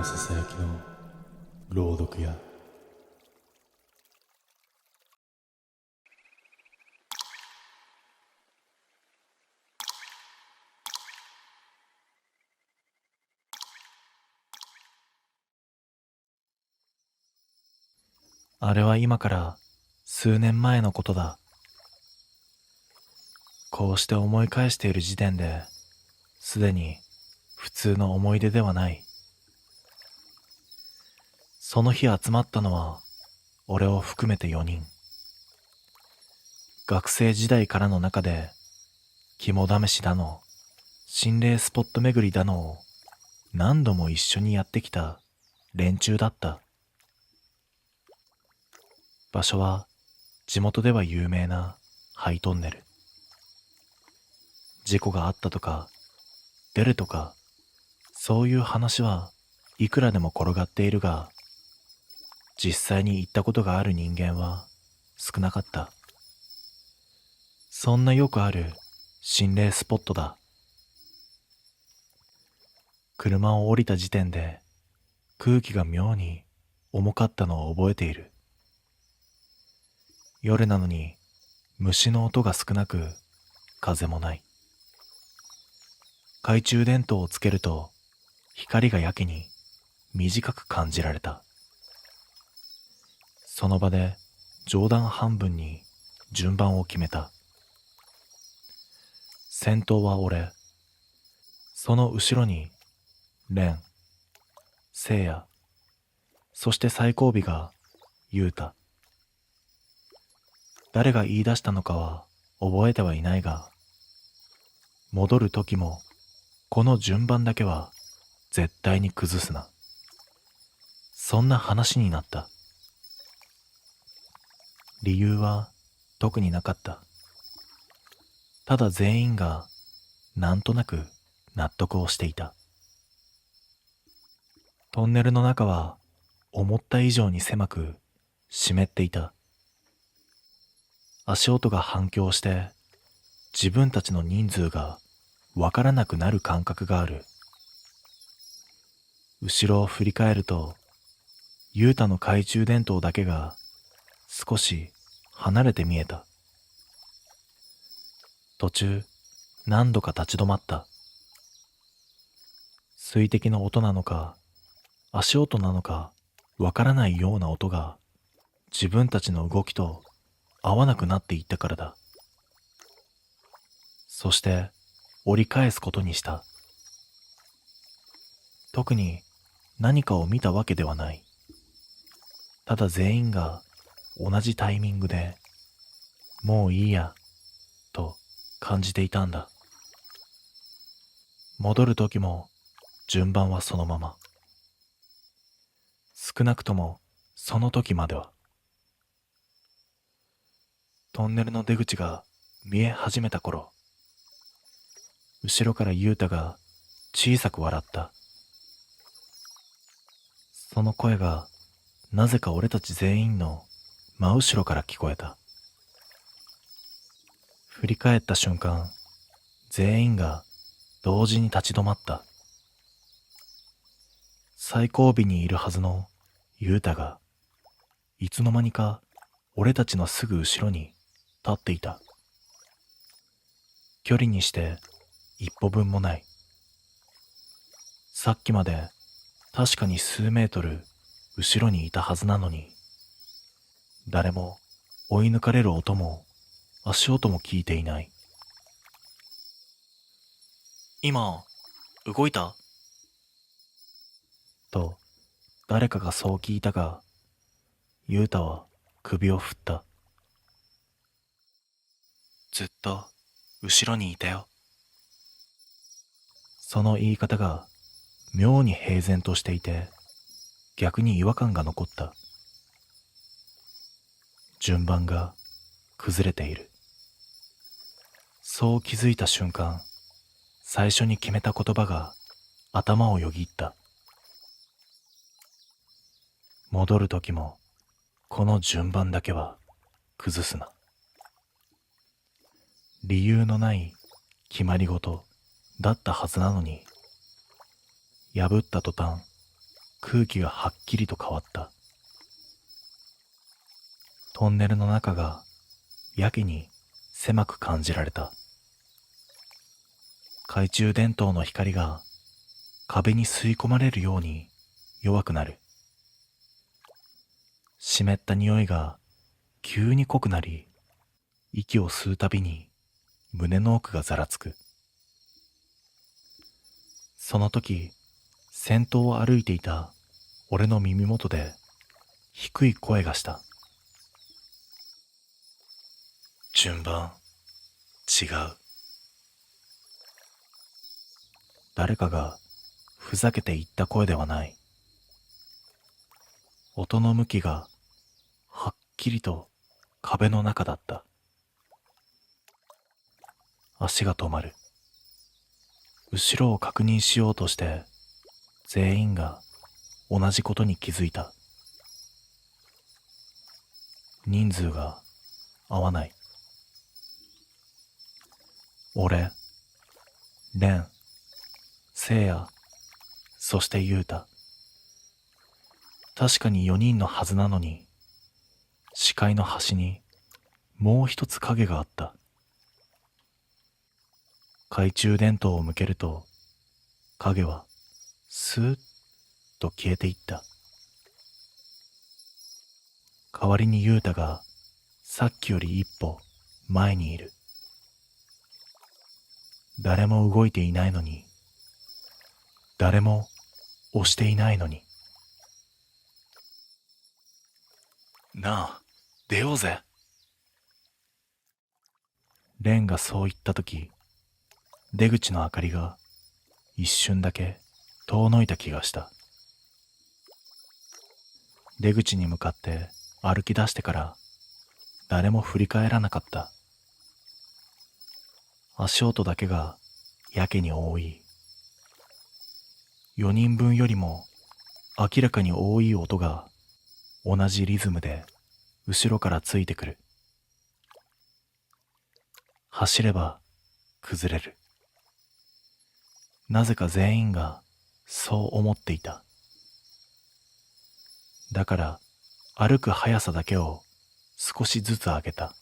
のささやきの朗読やあれは今から数年前のことだ。こうして思い返している時点で、すでに普通の思い出ではない。その日集まったのは、俺を含めて4人。学生時代からの中で、肝試しだの、心霊スポット巡りだのを何度も一緒にやってきた連中だった。場所は地元では有名なハイトンネル。事故があったとか出るとかそういう話はいくらでも転がっているが、実際に行ったことがある人間は少なかった。そんなよくある心霊スポットだ。車を降りた時点で空気が妙に重かったのを覚えている。夜なのに虫の音が少なく風もない。懐中電灯をつけると光がやけに短く感じられた。その場で冗談半分に順番を決めた。先頭は俺、その後ろに蓮、聖夜、そして最後尾が雄太。誰が言い出したのかは覚えてはいないが、戻る時もこの順番だけは絶対に崩すな。そんな話になった。理由は特になかった。ただ全員がなんとなく納得をしていた。トンネルの中は思った以上に狭く湿っていた。足音が反響して自分たちの人数がわからなくなる感覚がある。後ろを振り返ると、雄太の懐中電灯だけが少し離れて見えた。途中何度か立ち止まった。水滴の音なのか足音なのかわからないような音が自分たちの動きと合わなくなっていったからだ。そして折り返すことにした。特に何かを見たわけではない。ただ全員が同じタイミングでもういいやと感じていたんだ。戻る時も順番はそのまま。少なくともその時までは。トンネルの出口が見え始めた頃、後ろから雄太が小さく笑った。その声がなぜか俺たち全員の真後ろから聞こえた。振り返った瞬間、全員が同時に立ち止まった。最後尾にいるはずの雄太がいつの間にか俺たちのすぐ後ろに立っていた。距離にして一歩分もない。さっきまで確かに数メートル後ろにいたはずなのに、誰も追い抜かれる音も足音も聞いていない。今、動いた？と誰かがそう聞いたが、雄太は首を振った。ずっと後ろにいたよ。その言い方が妙に平然としていて、逆に違和感が残った。順番が崩れている。そう気づいた瞬間、最初に決めた言葉が頭をよぎった。戻る時もこの順番だけは崩すな。理由のない決まり事だったはずなのに、破った途端空気がはっきりと変わった。トンネルの中がやけに狭く感じられた。懐中電灯の光が壁に吸い込まれるように弱くなる。湿った匂いが急に濃くなり、息を吸うたびに胸の奥がざらつく。その時、先頭を歩いていた俺の耳元で低い声がした。順番、違う。誰かがふざけて言った声ではない。音の向きがはっきりと壁の中だった。足が止まる。後ろを確認しようとして全員が同じことに気づいた。人数が合わない。俺、蓮、聖夜、そして雄太。確かに4人のはずなのに、視界の端にもう一つ影があった。懐中電灯を向けると、影はスーッと消えていった。代わりに雄太がさっきより一歩前にいる。誰も動いていないのに、誰も押していないのに。なあ、出ようぜ。蓮がそう言ったとき、出口の明かりが一瞬だけ遠のいた気がした。出口に向かって歩き出してから誰も振り返らなかった。足音だけがやけに多い。4人分よりも明らかに多い音が同じリズムで後ろからついてくる。走れば崩れる。なぜか全員がそう思っていた。だから歩く速さだけを少しずつ上げた。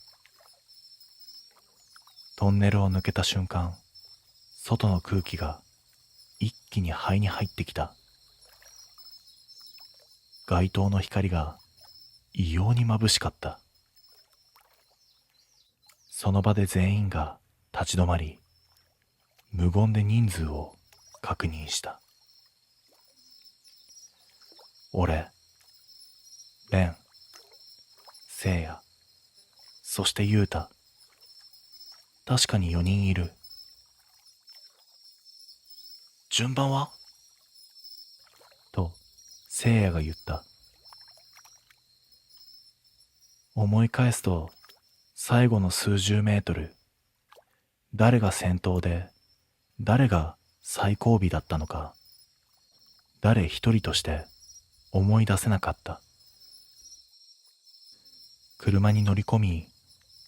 トンネルを抜けた瞬間、外の空気が一気に肺に入ってきた。街灯の光が異様に眩しかった。その場で全員が立ち止まり、無言で人数を確認した。俺、蓮、聖夜、そして雄太。確かに4人いる。順番は？と、聖夜が言った。思い返すと、最後の数十メートル、誰が先頭で、誰が最後尾だったのか、誰一人として思い出せなかった。車に乗り込み、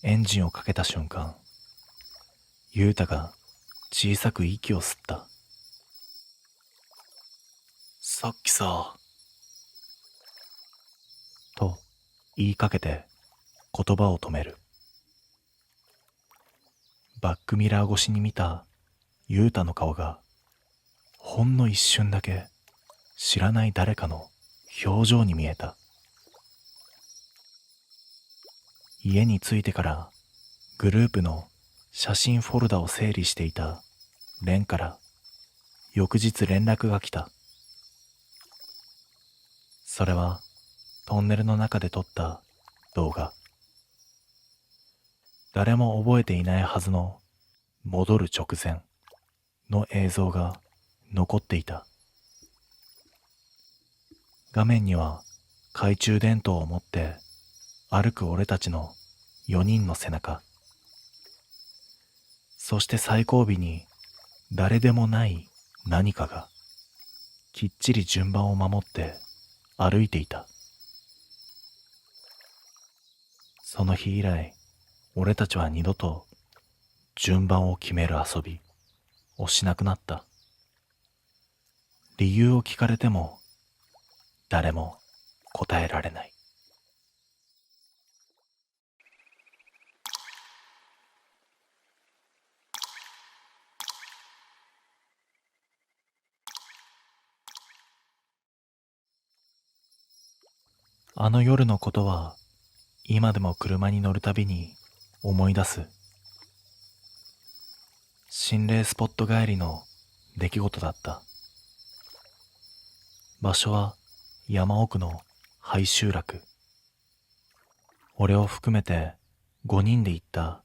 エンジンをかけた瞬間、雄太が小さく息を吸った。さっきさ、と言いかけて言葉を止める。バックミラー越しに見た雄太の顔がほんの一瞬だけ知らない誰かの表情に見えた。家に着いてからグループの写真フォルダを整理していた蓮から翌日連絡が来た。それはトンネルの中で撮った動画。誰も覚えていないはずの戻る直前の映像が残っていた。画面には懐中電灯を持って歩く俺たちの4人の背中、そして最後尾に誰でもない何かがきっちり順番を守って歩いていた。その日以来、俺たちは二度と順番を決める遊びをしなくなった。理由を聞かれても誰も答えられない。あの夜のことは今でも車に乗るたびに思い出す。心霊スポット帰りの出来事だった。場所は山奥の廃集落。俺を含めて5人で行った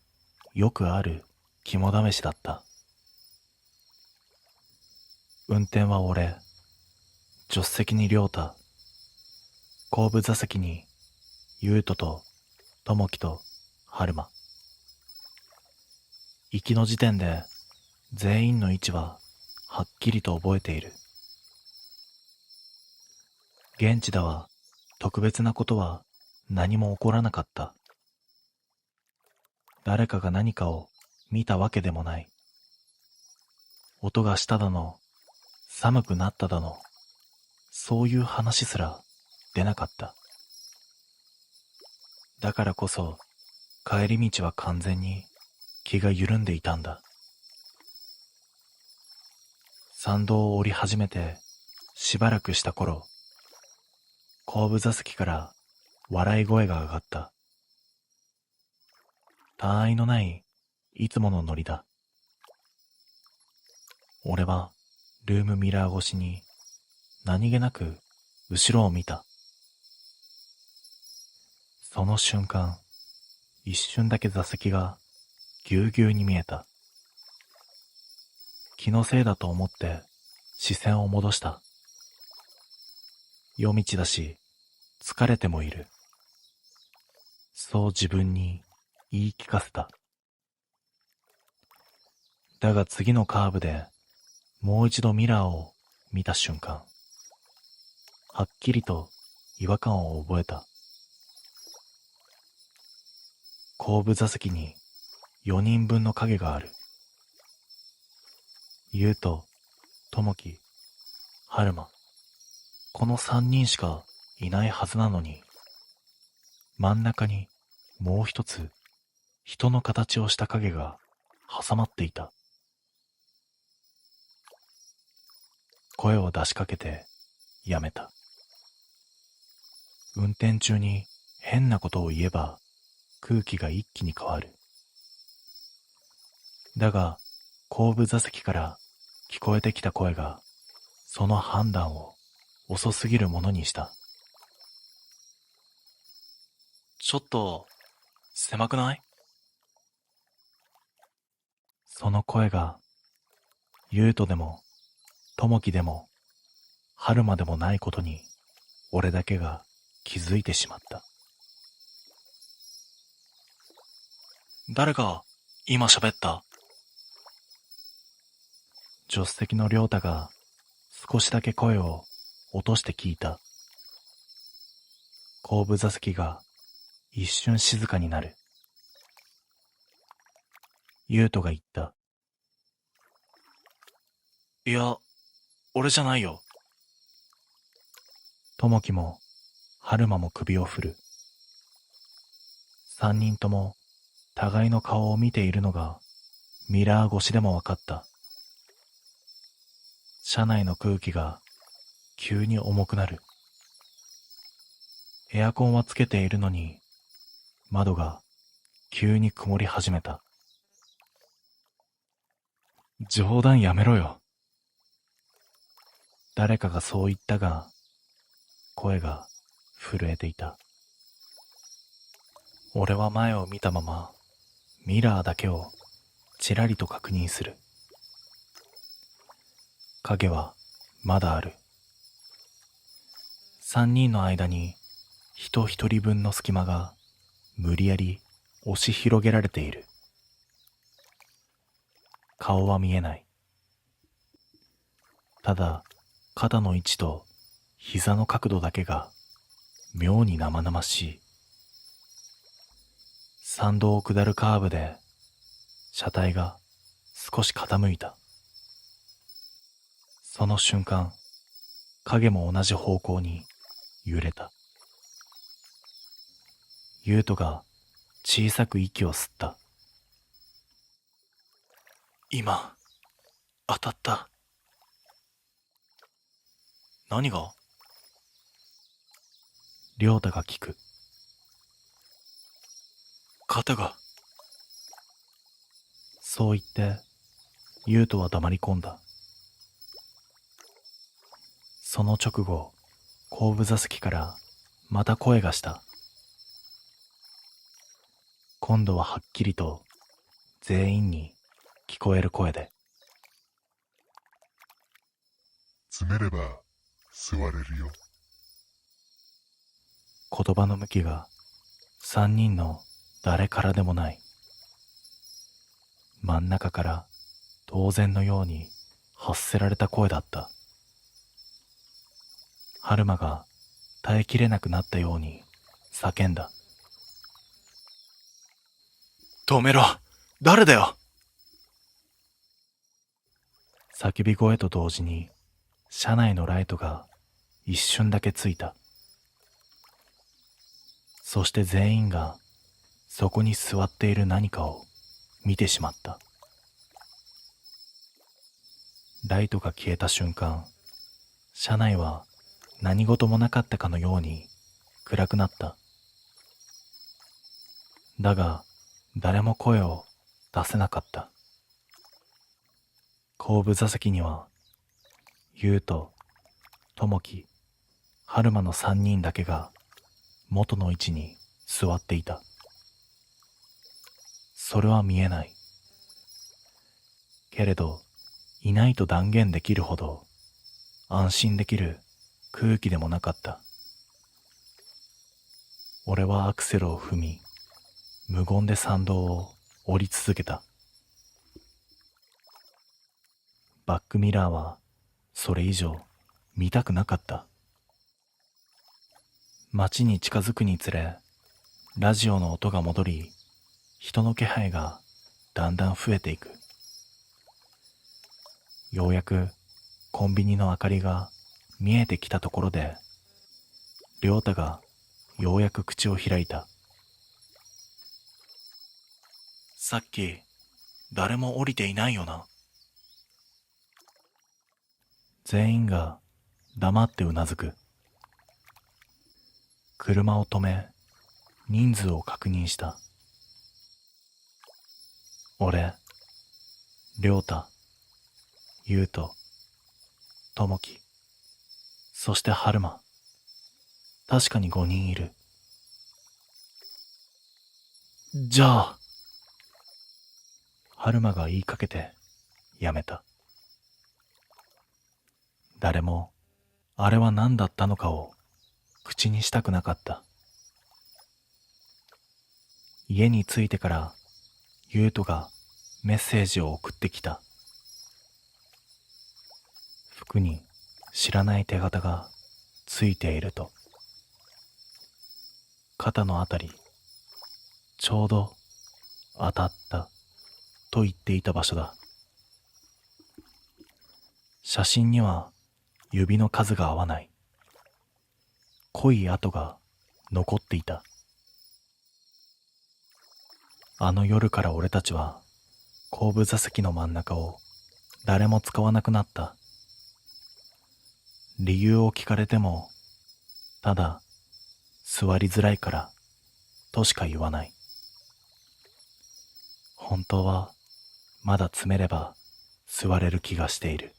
よくある肝試しだった。運転は俺、助手席に亮太、後部座席に優斗と友樹と春馬。行きの時点で全員の位置ははっきりと覚えている。現地では特別なことは何も起こらなかった。誰かが何かを見たわけでもない。音がしただの、寒くなっただの、そういう話すら出なかった。だからこそ帰り道は完全に気が緩んでいたんだ。山道を降り始めてしばらくした頃、後部座席から笑い声が上がった。他愛のないいつものノリだ。俺はルームミラー越しに何気なく後ろを見た。その瞬間、一瞬だけ座席がぎゅうぎゅうに見えた。気のせいだと思って視線を戻した。夜道だし疲れてもいる。そう自分に言い聞かせた。だが次のカーブでもう一度ミラーを見た瞬間、はっきりと違和感を覚えた。後部座席に4人分の影がある。優斗、友樹、春馬、この3人しかいないはずなのに、真ん中にもう一つ人の形をした影が挟まっていた。声を出しかけてやめた。運転中に変なことを言えば空気が一気に変わる。だが後部座席から聞こえてきた声がその判断を遅すぎるものにした。ちょっと狭くない？その声が優斗でも友樹でも春馬でもないことに俺だけが気づいてしまった。誰が今喋った？助手席の亮太が少しだけ声を落として聞いた。後部座席が一瞬静かになる。優斗が言った。いや、俺じゃないよ。友樹も春馬も首を振る。3人とも互いの顔を見ているのがミラー越しでも分かった。車内の空気が急に重くなる。エアコンはつけているのに窓が急に曇り始めた。冗談やめろよ。誰かがそう言ったが、声が震えていた。俺は前を見たままミラーだけをちらりと確認する。影はまだある。3人の間に人一人分の隙間が無理やり押し広げられている。顔は見えない。ただ肩の位置と膝の角度だけが妙に生々しい。山道を下るカーブで車体が少し傾いた。その瞬間、影も同じ方向に揺れた。優斗が小さく息を吸った。今、当たった。何が？亮太が聞く。肩が。そう言って、優斗は黙り込んだ。その直後、後部座席からまた声がした。今度ははっきりと全員に聞こえる声で、詰めれば座れるよ。言葉の向きが三人の誰からでもない。真ん中から当然のように発せられた声だった。春馬が耐えきれなくなったように叫んだ。止めろ！誰だよ！叫び声と同時に車内のライトが一瞬だけついた。そして全員がそこに座っている何かを見てしまった。ライトが消えた瞬間、車内は何事もなかったかのように暗くなった。だが誰も声を出せなかった。後部座席には優斗、友樹、春馬の三人だけが元の位置に座っていた。それは見えない。けれど、いないと断言できるほど安心できる空気でもなかった。俺はアクセルを踏み、無言で山道を降り続けた。バックミラーはそれ以上見たくなかった。街に近づくにつれ、ラジオの音が戻り、人の気配がだんだん増えていく。ようやくコンビニの明かりが見えてきたところで、亮太がようやく口を開いた。さっき誰も降りていないよな。全員が黙ってうなずく。車を止め、人数を確認した。俺、亮太、優斗、友樹、そして春馬。確かに5人いる。じゃあ、春馬が言いかけてやめた。誰もあれは何だったのかを口にしたくなかった。家に着いてから優斗がメッセージを送ってきた。服に知らない手形がついていると。肩のあたり、ちょうど当たったと言っていた場所だ。写真には指の数が合わない。濃い跡が残っていた。あの夜から俺たちは後部座席の真ん中を誰も使わなくなった。理由を聞かれても、ただ座りづらいからとしか言わない。本当はまだ詰めれば座れる気がしている。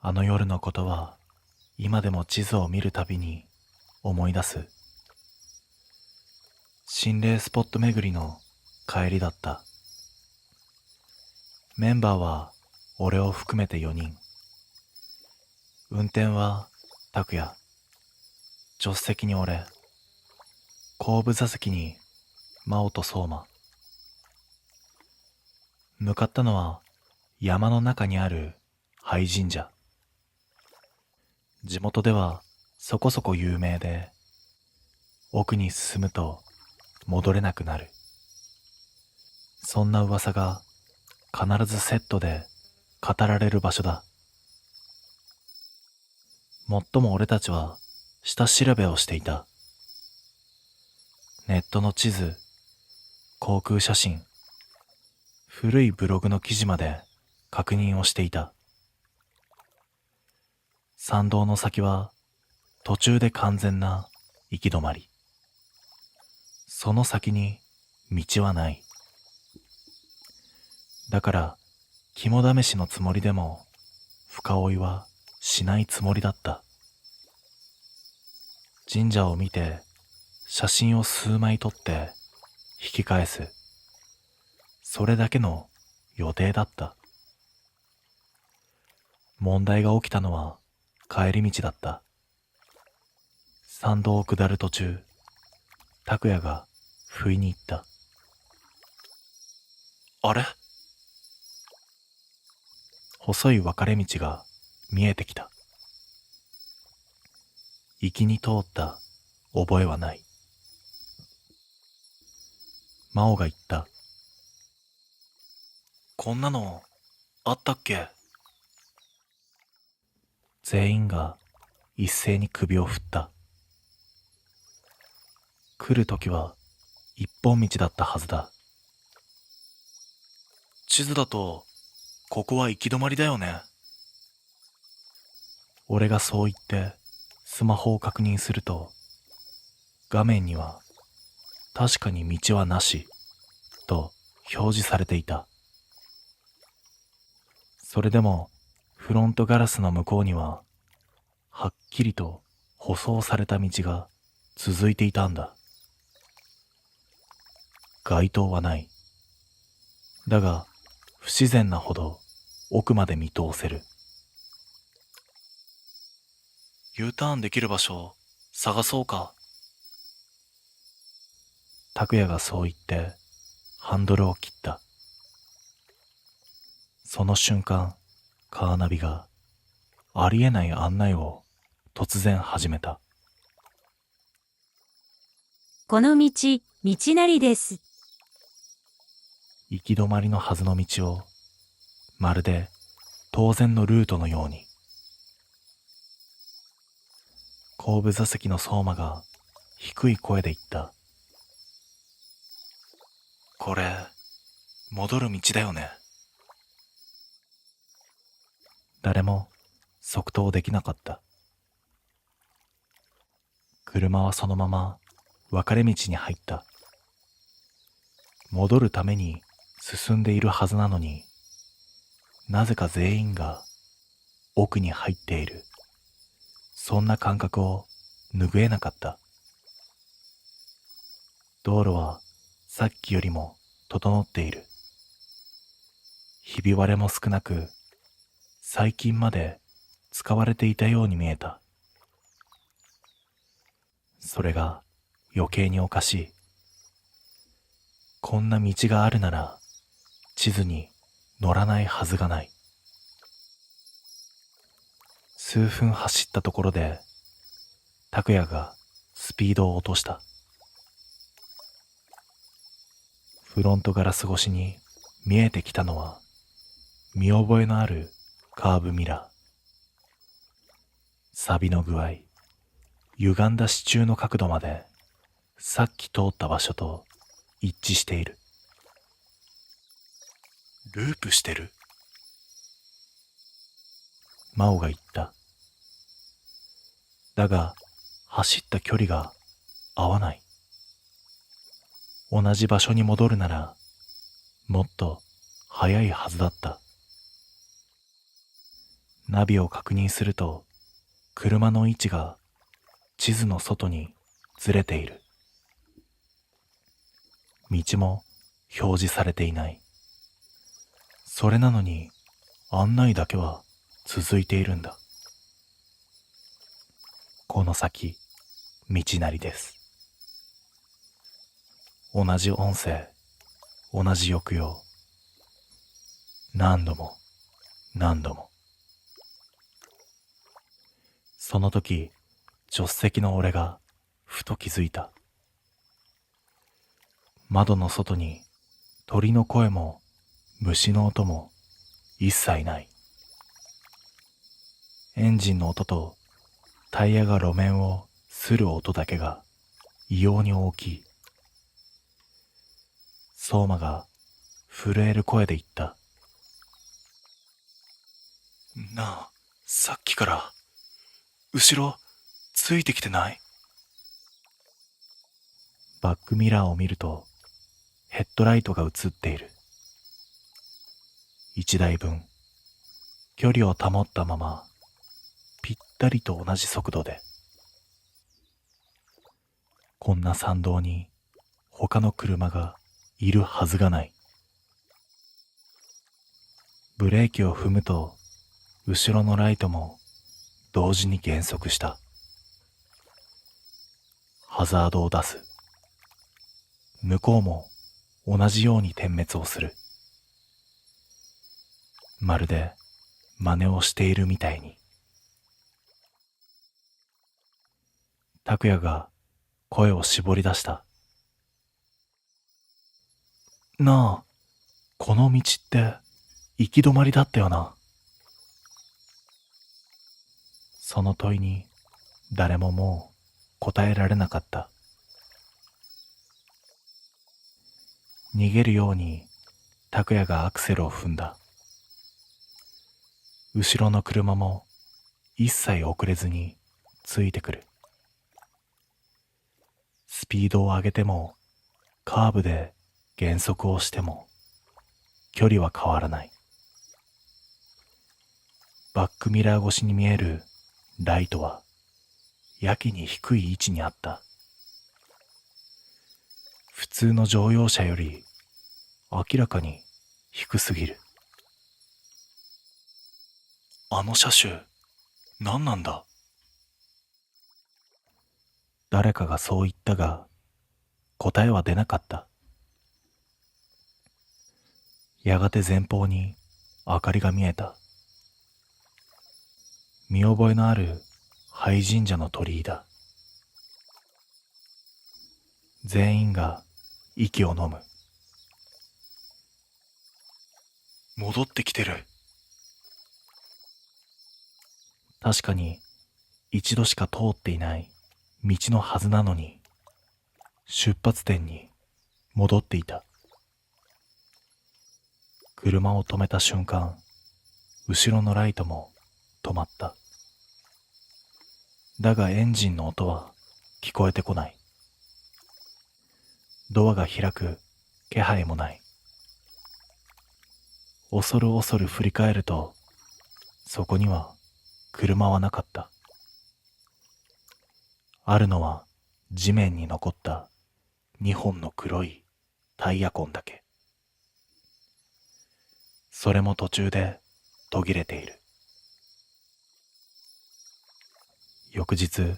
あの夜のことは今でも地図を見るたびに思い出す。心霊スポット巡りの帰りだった。メンバーは俺を含めて4人。運転は拓也、助手席に俺、後部座席に真央と相馬。向かったのは山の中にある廃神社。地元ではそこそこ有名で、奥に進むと戻れなくなる。そんな噂が必ずセットで語られる場所だ。もっとも俺たちは下調べをしていた。ネットの地図、航空写真、古いブログの記事まで確認をしていた。参道の先は途中で完全な行き止まり。その先に道はない。だから肝試しのつもりでも深追いはしないつもりだった。神社を見て写真を数枚撮って引き返す。それだけの予定だった。問題が起きたのは帰り道だった。山道を下る途中、拓也が不意に言った。あれ？細い分かれ道が見えてきた。行きに通った覚えはない。真央が言った。こんなのあったっけ？全員が一斉に首を振った。来るときは一本道だったはずだ。地図だとここは行き止まりだよね。俺がそう言ってスマホを確認すると、画面には確かに道はなしと表示されていた。それでもフロントガラスの向こうにははっきりと舗装された道が続いていたんだ。街灯はない。だが不自然なほど奥まで見通せる。U ターンできる場所を探そうか。拓也がそう言ってハンドルを切った。その瞬間、カーナビがありえない案内を突然始めた。この道、道なりです。行き止まりのはずの道を、まるで当然のルートのように。後部座席の相馬が低い声で言った。これ、戻る道だよね。誰も即答できなかった。車はそのまま分かれ道に入った。戻るために進んでいるはずなのに、なぜか全員が奥に入っている。そんな感覚を拭えなかった。道路はさっきよりも整っている。ひび割れも少なく、最近まで使われていたように見えた。それが余計におかしい。こんな道があるなら地図に載らないはずがない。数分走ったところで拓也がスピードを落とした。フロントガラス越しに見えてきたのは見覚えのあるカーブミラー。錆の具合、歪んだ支柱の角度までさっき通った場所と一致している。ループしてる？真央が言った。だが走った距離が合わない。同じ場所に戻るならもっと早いはずだった。ナビを確認すると車の位置が地図の外にずれている。道も表示されていない。それなのに案内だけは続いているんだ。この先、道なりです。同じ音声、同じ抑揚。何度も、何度も。その時、助手席の俺がふと気づいた。窓の外に鳥の声も虫の音も一切ない。エンジンの音とタイヤが路面を擦る音だけが異様に大きい。相馬が震える声で言った。なあ、さっきから後ろついてきてない？バックミラーを見るとヘッドライトが映っている。一台分、距離を保ったままぴったりと同じ速度で。こんな山道に他の車がいるはずがない。ブレーキを踏むと後ろのライトも同時に減速した。ハザードを出す。向こうも同じように点滅をする。まるで真似をしているみたいに。拓也が声を絞り出した。なあ、この道って行き止まりだったよな。その問いに誰ももう答えられなかった。逃げるように拓也がアクセルを踏んだ。後ろの車も一切遅れずについてくる。スピードを上げてもカーブで減速をしても距離は変わらない。バックミラー越しに見えるライトはやけに低い位置にあった。普通の乗用車より明らかに低すぎる。あの車種、何なんだ？誰かがそう言ったが、答えは出なかった。やがて前方に明かりが見えた。見覚えのある廃神社の鳥居だ。全員が息を飲む。戻ってきてる。確かに一度しか通っていない道のはずなのに、出発点に戻っていた。車を止めた瞬間、後ろのライトも止まった。だがエンジンの音は聞こえてこない。ドアが開く気配もない。恐る恐る振り返ると、そこには車はなかった。あるのは地面に残った2本の黒いタイヤ痕だけ。それも途中で途切れている。翌日、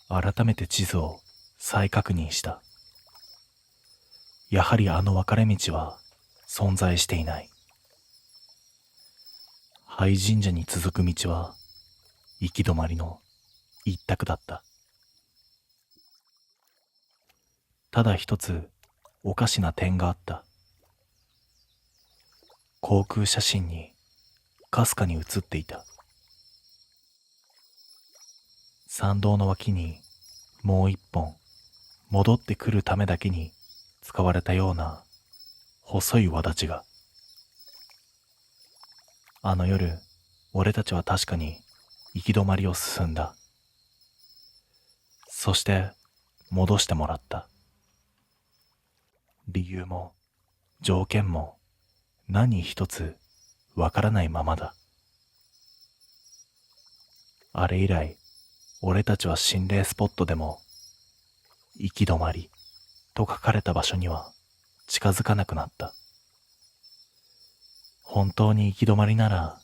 改めて地図を再確認した。やはりあの分かれ道は存在していない。廃神社に続く道は行き止まりの一択だった。ただ一つおかしな点があった。航空写真にかすかに写っていた。山道の脇にもう一本戻ってくるためだけに使われたような細い輪立ちが。あの夜、俺たちは確かに行き止まりを進んだ。そして戻してもらった。理由も条件も何一つわからないままだ。あれ以来、俺たちは心霊スポットでも行き止まりと書かれた場所には近づかなくなった。本当に行き止まりなら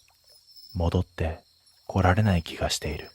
戻って来られない気がしている。